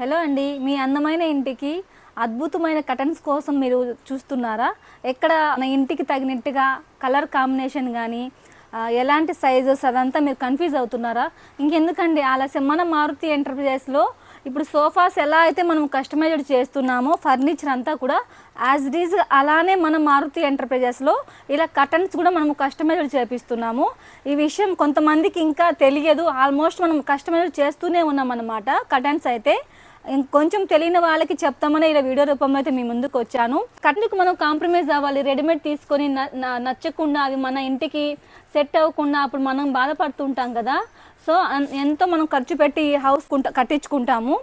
Hello అండి, మీ అందమైన ఇంటికి అద్భుతమైన కర్టన్స్ కోసం మీరు చూస్తున్నారా? ఎక్కడ మన ఇంటికి తగినట్టుగా కలర్ కాంబినేషన్ కానీ ఎలాంటి సైజెస్ అదంతా మీరు కన్ఫ్యూజ్ అవుతున్నారా? ఇంకెందుకండి ఆలస్యం. మన మారుతి ఎంటర్ప్రైజెస్లో ఇప్పుడు సోఫాస్ ఎలా అయితే మనం కస్టమైజ్డ్ చేస్తున్నామో ఫర్నిచర్ అంతా కూడా యాజ్ ఇట్ ఈజ్ అలానే మన మారుతి ఎంటర్ప్రైజెస్లో ఇలా కర్టన్స్ కూడా మనము కస్టమైజ్డ్ చేపిస్తున్నాము. ఈ విషయం కొంతమందికి ఇంకా తెలియదు. ఆల్మోస్ట్ మనం కస్టమైజ్డ్ చేస్తూనే ఉన్నాం అన్నమాట. కర్టన్స్ అయితే కొంచెం తెలియని వాళ్ళకి చెప్తామని ఇలా వీడియో రూపంలో అయితే మీ ముందుకు వచ్చాను. కర్టన్కి మనం కాంప్రమైజ్ అవ్వాలి. రెడీమేడ్ తీసుకొని నచ్చకుండా అవి మన ఇంటికి సెట్ అవ్వకుండా అప్పుడు మనం బాధపడుతుంటాం కదా. సో ఎంతో మనం ఖర్చు పెట్టి హౌస్ కట్టించుకుంటాము.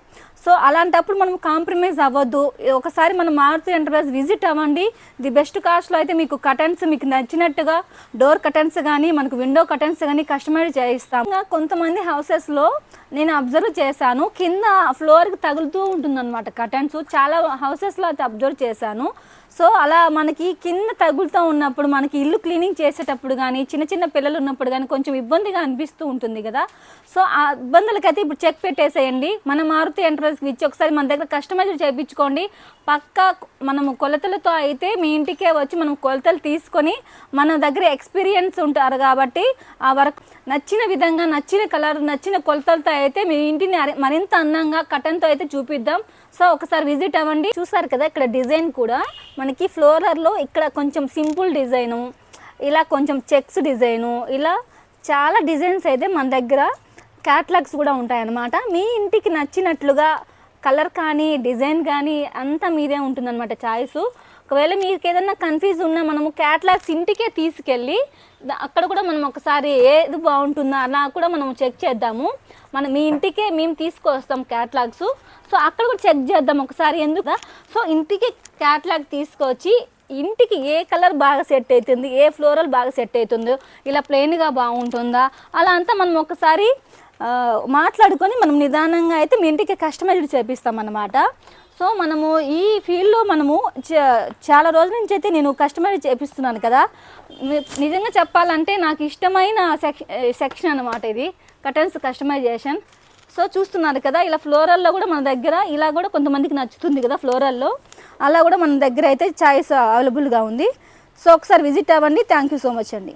సో అలాంటప్పుడు మనం కాంప్రమైజ్ అవ్వద్దు. ఒకసారి మనం మారుతి ఎంటర్ప్రైజ్ విజిట్ అవ్వండి. ది బెస్ట్ కాస్ట్లో అయితే మీకు కర్టన్స్ మీకు నచ్చినట్టుగా డోర్ కర్టన్స్ కానీ మనకు విండో కర్టన్స్ కానీ కస్టమైజ్ చేయిస్తాము. కొంతమంది హౌసెస్లో నేను అబ్జర్వ్ చేశాను, కింద ఫ్లోర్కి తగులుతూ ఉంటుందన్నమాట కర్టన్స్. చాలా హౌసెస్లో అయితే అబ్జర్వ్ చేశాను. సో అలా మనకి కింద తగులుతూ ఉన్నప్పుడు మనకి ఇల్లు క్లీనింగ్ చేసేటప్పుడు కానీ చిన్న చిన్న పిల్లలు ఉన్నప్పుడు కానీ కొంచెం ఇబ్బందిగా అనిపిస్తూ ఉంటుంది కదా. సో ఆ ఇబ్బందులకైతే ఇప్పుడు చెక్ పెట్టేసేయండి. మన మారుతి ఎంటర్ప్రైజ్కి ఇచ్చి ఒకసారి మన దగ్గర కస్టమైజ్ చేయించుకోండి. పక్కా మనము కొలతలతో అయితే మీ ఇంటికే వచ్చి మనం కొలతలు తీసుకొని మన దగ్గర ఎక్స్పీరియన్స్ ఉంటారు కాబట్టి ఆ వర్క్ నచ్చిన విధంగా నచ్చిన కలర్ నచ్చిన కొలతలతో అయితే మీ ఇంటిని మరింత అందంగా కర్టన్తో అయితే చూపిద్దాం. సో ఒకసారి విజిట్ అవ్వండి. చూసారు కదా ఇక్కడ డిజైన్ కూడా మనకి ఫ్లోరర్లో ఇక్కడ కొంచెం సింపుల్ డిజైను, ఇలా కొంచెం చెక్స్ డిజైను, ఇలా చాలా డిజైన్స్ అయితే మన దగ్గర క్యాటలాగ్స్ కూడా ఉంటాయన్నమాట. మీ ఇంటికి నచ్చినట్లుగా కలర్ కానీ డిజైన్ కానీ అంతా మీదే ఉంటుందన్నమాట చాయిస్. ఒకవేళ మీకు ఏదైనా కన్ఫ్యూజ్ ఉన్నా మనము క్యాటలాగ్స్ ఇంటికే తీసుకెళ్ళి అక్కడ కూడా మనం ఒకసారి ఏది బాగుంటుందో అలా కూడా మనం చెక్ చేద్దాము. మీ ఇంటికే మేము తీసుకొస్తాం క్యాటలాగ్స్. సో అక్కడ కూడా చెక్ చేద్దాం ఒకసారి. ఎందుకు సో ఇంటికి క్యాటలాగ్ తీసుకొచ్చి ఇంటికి ఏ కలర్ బాగా సెట్ అవుతుంది, ఏ ఫ్లోరల్ బాగా సెట్ అవుతుందో, ఇలా ప్లెయిన్గా బాగుంటుందా అలా అంతా మనం ఒకసారి మాట్లాడుకొని మనం నిదానంగా అయితే మీ ఇంటికి కస్టమైజ్డ్ చేపిస్తాం అన్నమాట. సో మనము ఈ ఫీల్డ్లో మనము చాలా రోజుల నుంచి అయితే నేను కస్టమైజ్ చేపిస్తున్నాను కదా. నిజంగా చెప్పాలంటే నాకు ఇష్టమైన సెక్షన్ అన్నమాట ఇది, కర్టన్స్ కస్టమైజేషన్. సో చూస్తున్నారు కదా ఇలా ఫ్లోరల్లో కూడా మన దగ్గర ఇలా కూడా కొంతమందికి నచ్చుతుంది కదా ఫ్లోరల్లో, అలా కూడా మన దగ్గర అయితే చాయిస్ అవైలబుల్గా ఉంది. సో ఒకసారి విజిట్ అవ్వండి. థ్యాంక్ యూ సో మచ్ అండి.